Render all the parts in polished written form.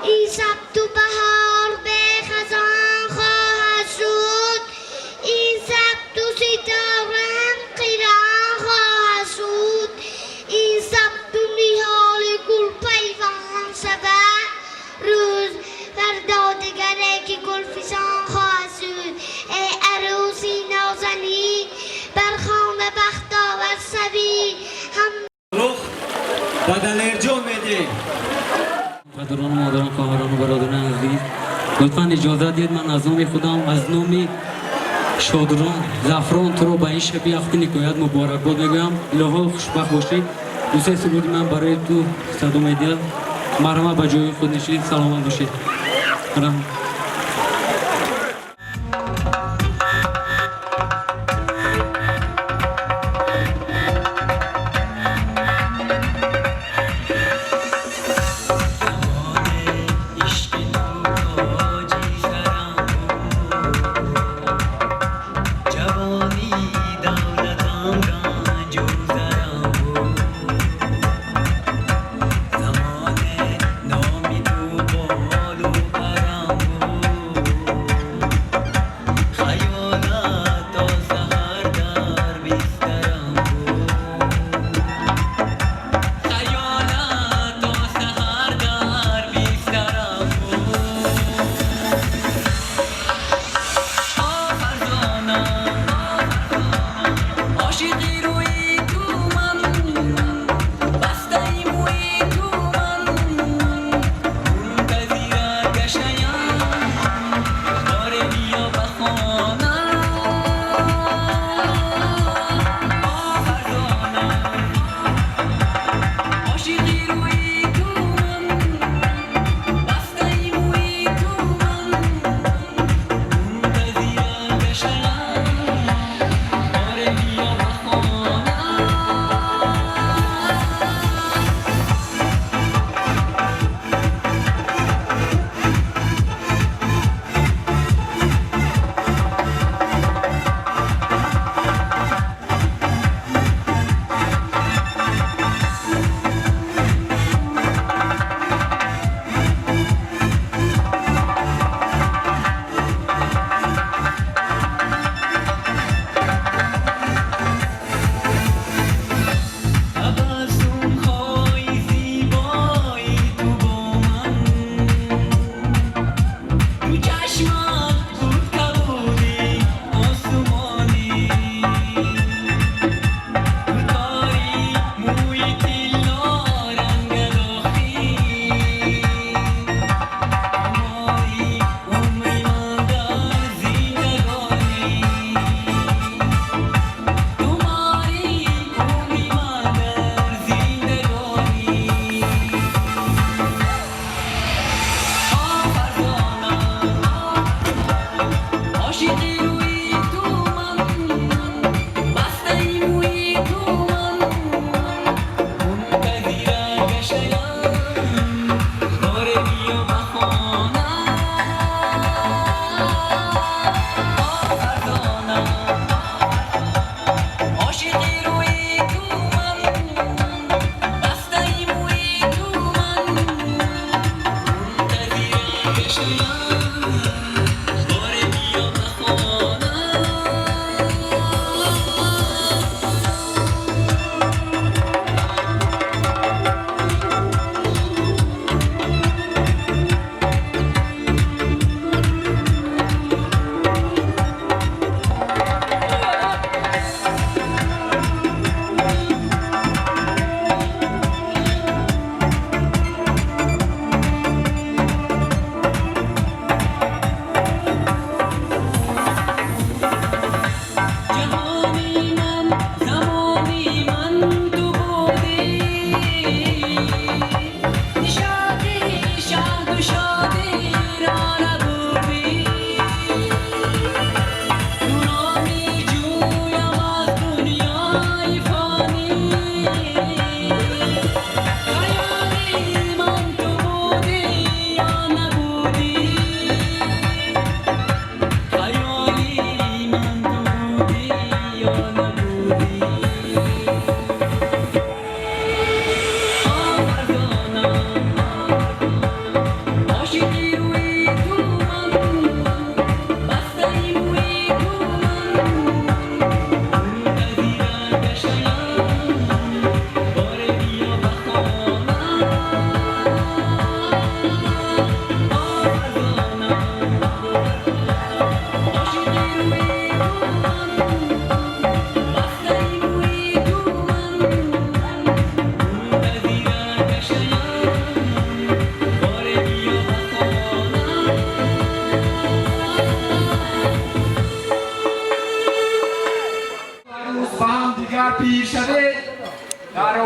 این شب تو بهار به خزان خواهد شد، این شب تو ستارم قیران خواهد شد، این شب تو نهال گل پیوند شود، روز فردا دگره که گل فشان خواهد شد. ای عروسی نازنین بر خانه بختاور شوی هم رخ بدل ارجاع میدی. قدران مادران خواهران و برادران عزیز، لطفا اجازه دید من از نام خودم از نام شادران زعفران تو رو به این شب وقتی نکایت مبارکباد میگویم. الهی خوشبخت باشید. دوستای سرودی من برای تو صدام دل مرحمت به جای خود نشینید. سلامت باشید.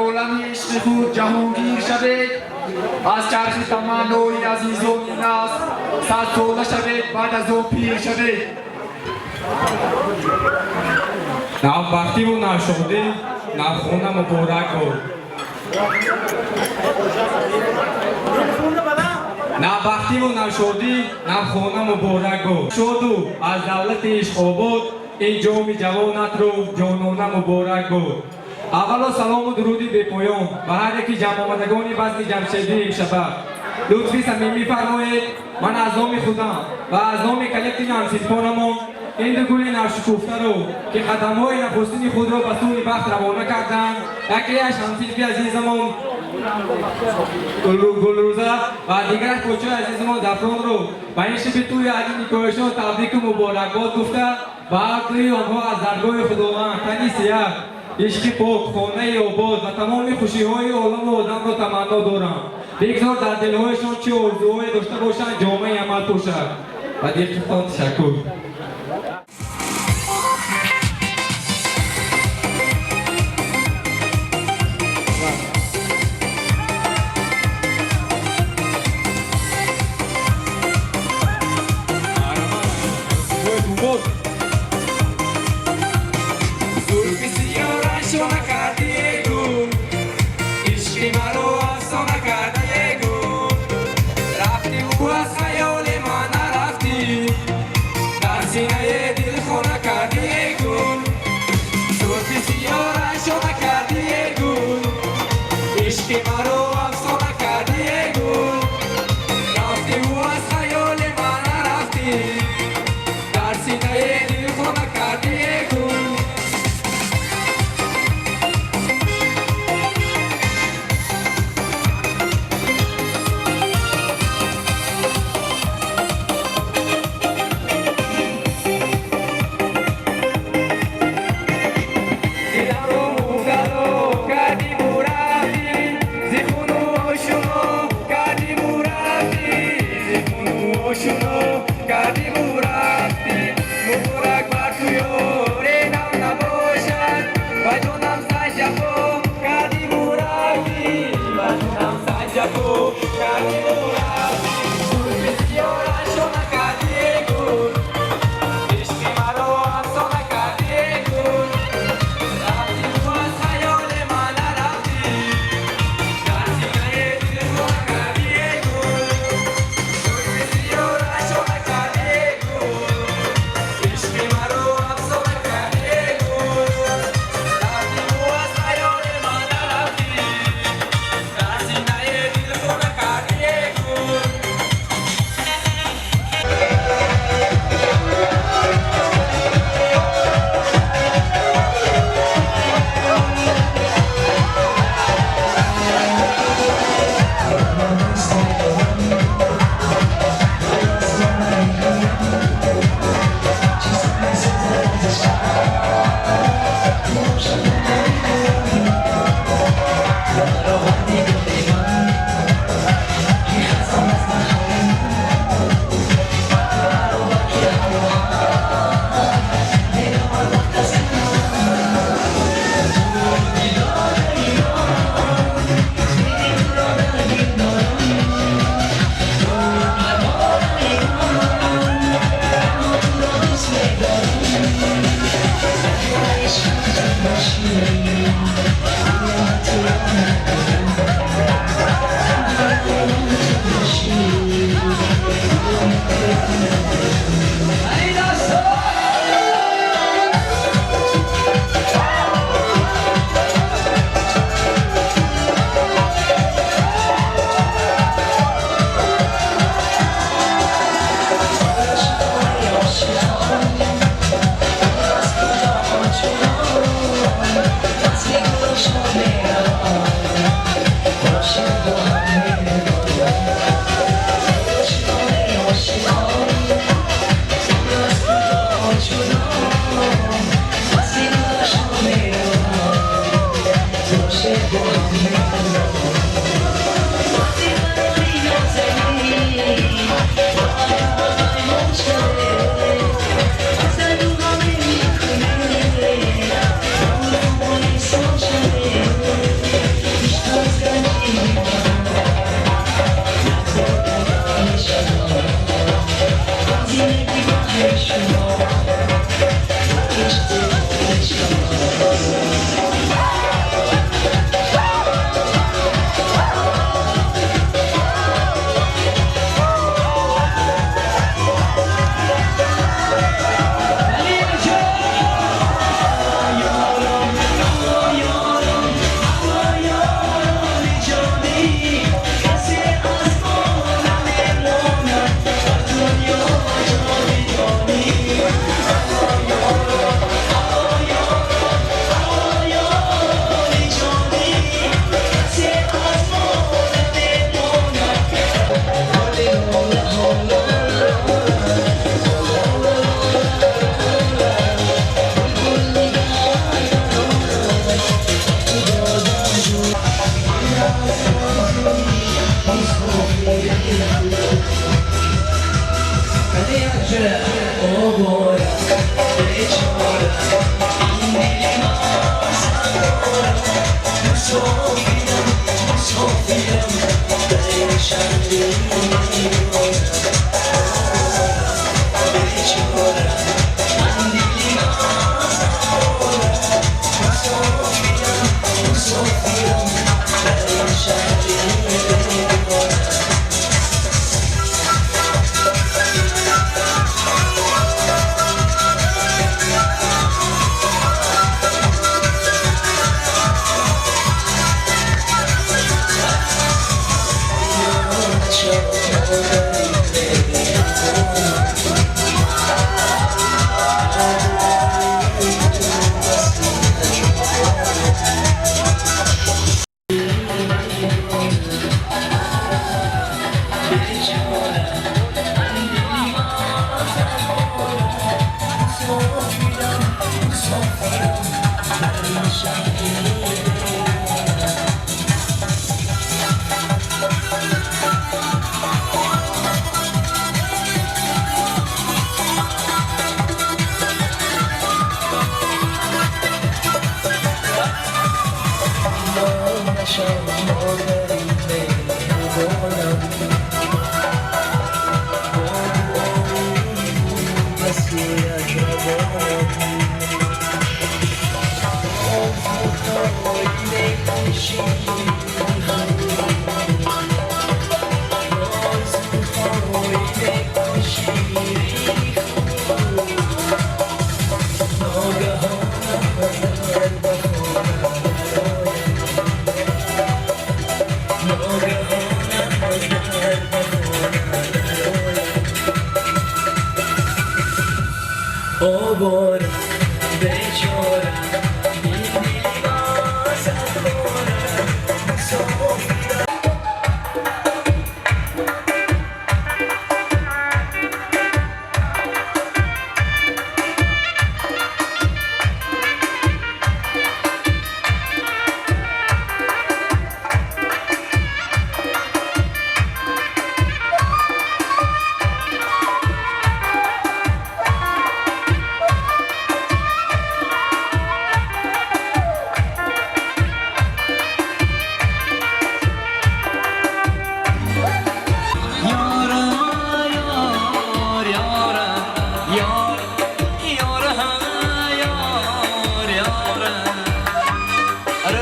عالم عشق خود جهانگیر شوید از چرخ تمنای عزیزان ناز صد ساله شوید بعد از او پیر شوید نوبختی و نشادی نخونه مبارک باد نوبختی و نشادی نخونه مبارک باد شاد و از دولت عشق آباد این جام جوانت رو جانانه مبارک باد اولا سلام و درودی به پایان به هر یکی جمع آمدگان بزم جمشیدی امشب لطفی صمیمی فرمایید من از نام خودم و از نام کلکتیو همسیلپانمان این دو گل ناشکوفته رو که قدم‌های نخستین خود را به سوی بخت روانه کردند یکی‌اش همسیلپی عزیزمان گلروزه و دیگرش کوچه عزیزمان زعفران رو به این شب توی علی نکایشان تبریک و مبارکباد گفته و هر دوی آنها از درگاه خداوند تنی سیاه عشق پاک خانه آباد و تمام خوشی‌های عالم و آدم را تمنا دارم بگذار در دل‌هایشان چه آرزوهایی داشته باشند جامعه عمل پوشد و دقیقتان تشکر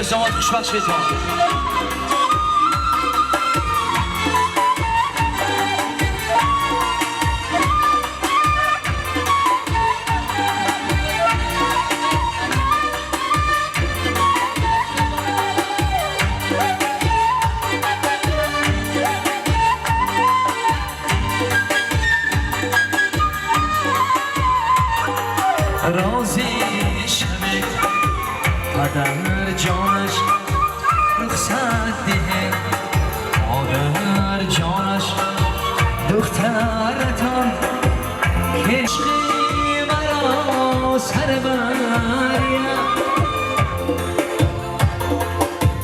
شما خوشبخت شوید رازی شمه قدر جانش رخصت ده مادر جانش دخترتان عشقی مرا سر بریم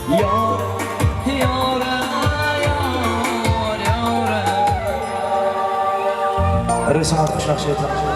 یار یاره یار یاره رسومات خوش بخشید